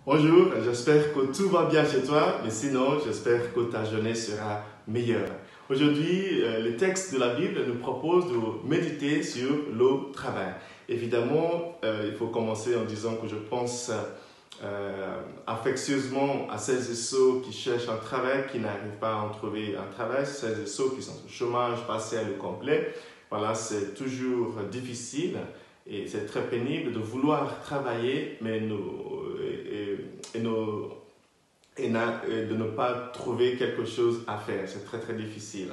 Bonjour, j'espère que tout va bien chez toi, mais sinon, j'espère que ta journée sera meilleure. Aujourd'hui, le texte de la Bible nous propose de méditer sur le travail. Évidemment, il faut commencer en disant que je pense affectueusement à celles et ceux qui cherchent un travail, qui n'arrivent pas à en trouver un travail, celles et ceux qui sont au chômage partiel ou complet. Voilà, c'est toujours difficile. Et c'est très pénible de vouloir travailler, mais de ne pas trouver quelque chose à faire. C'est très très difficile.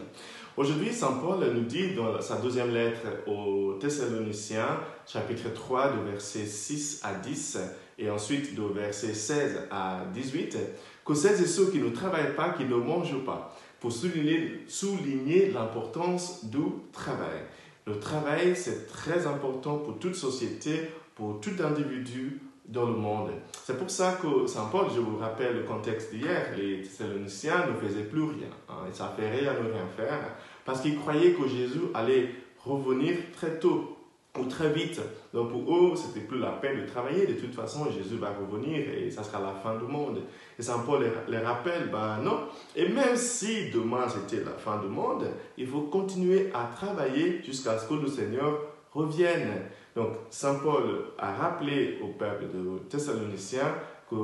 Aujourd'hui, Saint Paul nous dit dans sa deuxième lettre aux Thessaloniciens, chapitre 3, de versets 6 à 10, et ensuite de versets 16 à 18, que celles et ceux qui ne travaillent pas, qui ne mangent pas, pour souligner l'importance du travail. Le travail, c'est très important pour toute société, pour tout individu dans le monde. C'est pour ça que Saint Paul, je vous rappelle le contexte d'hier, les Thessaloniciens ne faisaient plus rien. Ils s'affairaient à ne rien faire parce qu'ils croyaient que Jésus allait revenir très tôt ou très vite. Donc pour eux, ce n'était plus la peine de travailler. De toute façon, Jésus va revenir et ça sera la fin du monde. Et Saint Paul les rappelle, non. Et même si demain c'était la fin du monde, il faut continuer à travailler jusqu'à ce que le Seigneur revienne. Donc Saint Paul a rappelé au peuple de Thessaloniciens que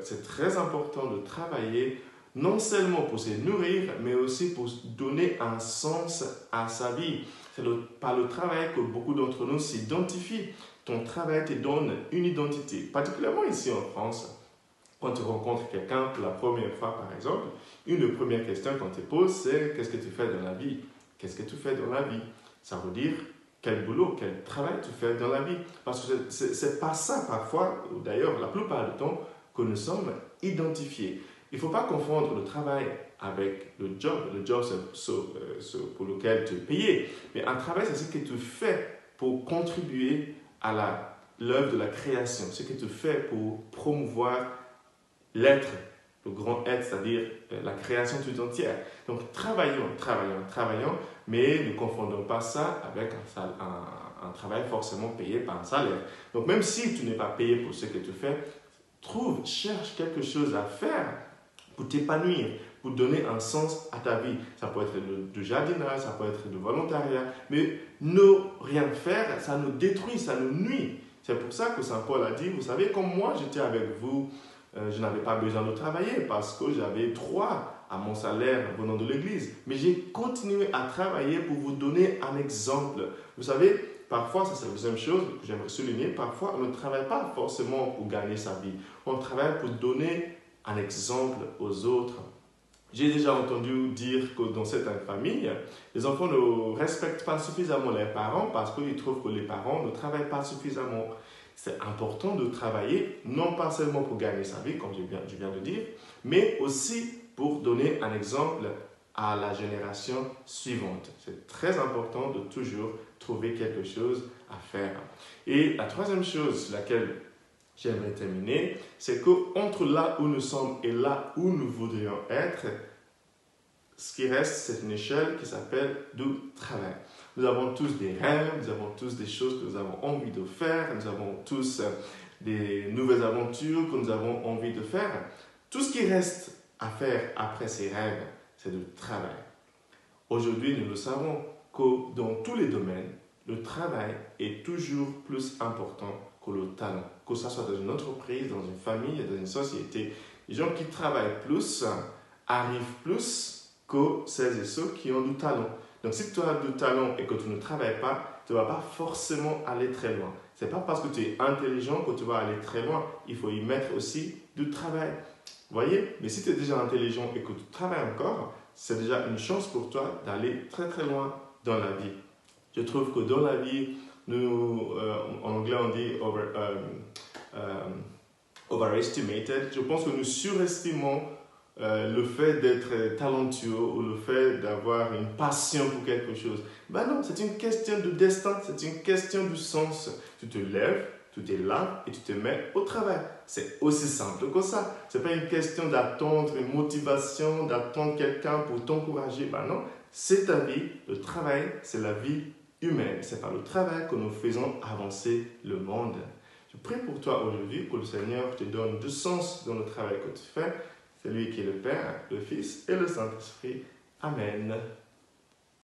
c'est très important de travailler, non seulement pour se nourrir, mais aussi pour donner un sens à sa vie. C'est par le travail que beaucoup d'entre nous s'identifient. Ton travail te donne une identité, particulièrement ici en France. Quand tu rencontres quelqu'un pour la première fois, par exemple, une des premières questions qu'on te pose, c'est « Qu'est-ce que tu fais dans la vie ?» Qu'est-ce que tu fais dans la vie? Ça veut dire quel boulot, quel travail tu fais dans la vie. Parce que c'est pas ça parfois, ou d'ailleurs la plupart du temps, que nous sommes identifiés. Il ne faut pas confondre le travail avec le job. Le job, c'est ce pour lequel tu es payé. Mais un travail, c'est ce que tu fais pour contribuer à l'œuvre de la création. Ce que tu fais pour promouvoir l'être, le grand être, c'est-à-dire la création tout entière. Donc, travaillons, mais ne confondons pas ça avec un travail forcément payé par un salaire. Donc, même si tu n'es pas payé pour ce que tu fais, cherche quelque chose à faire pour t'épanouir, pour donner un sens à ta vie. Ça peut être du jardinage, ça peut être du volontariat, mais ne rien faire, ça nous détruit, ça nous nuit. C'est pour ça que Saint Paul a dit, vous savez, comme moi j'étais avec vous, je n'avais pas besoin de travailler parce que j'avais droit à mon salaire venant de l'église. Mais j'ai continué à travailler pour vous donner un exemple. Vous savez, parfois, ça c'est la deuxième chose que j'aimerais souligner, parfois on ne travaille pas forcément pour gagner sa vie. On travaille pour donner un exemple aux autres. J'ai déjà entendu dire que dans certaines familles, les enfants ne respectent pas suffisamment leurs parents parce qu'ils trouvent que les parents ne travaillent pas suffisamment. C'est important de travailler, non pas seulement pour gagner sa vie, comme je viens de dire, mais aussi pour donner un exemple à la génération suivante. C'est très important de toujours trouver quelque chose à faire. Et la troisième chose sur laquelle j'aimerais terminer, c'est qu'entre là où nous sommes et là où nous voudrions être, ce qui reste, c'est une échelle qui s'appelle du travail. Nous avons tous des rêves, nous avons tous des choses que nous avons envie de faire, nous avons tous des nouvelles aventures que nous avons envie de faire. Tout ce qui reste à faire après ces rêves, c'est du travail. Aujourd'hui, nous le savons que dans tous les domaines, le travail est toujours plus important que le talent. Que ce soit dans une entreprise, dans une famille, dans une société, les gens qui travaillent plus arrivent plus que celles et ceux qui ont du talent. Donc si tu as du talent et que tu ne travailles pas, tu ne vas pas forcément aller très loin. Ce n'est pas parce que tu es intelligent que tu vas aller très loin. Il faut y mettre aussi du travail. Vous voyez? Mais si tu es déjà intelligent et que tu travailles encore, c'est déjà une chance pour toi d'aller très très loin dans la vie. Je trouve que dans la vie, en anglais on dit overestimated. Je pense que nous surestimons le fait d'être talentueux ou le fait d'avoir une passion pour quelque chose. Ben non, c'est une question de destin, c'est une question du sens. Tu te lèves, tu te laves et tu te mets au travail. C'est aussi simple que ça. Ce n'est pas une question d'attendre une motivation, d'attendre quelqu'un pour t'encourager. Ben non, c'est ta vie. Le travail, c'est la vie humaine. C'est par le travail que nous faisons avancer le monde. Je prie pour toi aujourd'hui, que le Seigneur te donne du sens dans le travail que tu fais. C'est lui qui est le Père, le Fils et le Saint-Esprit. Amen.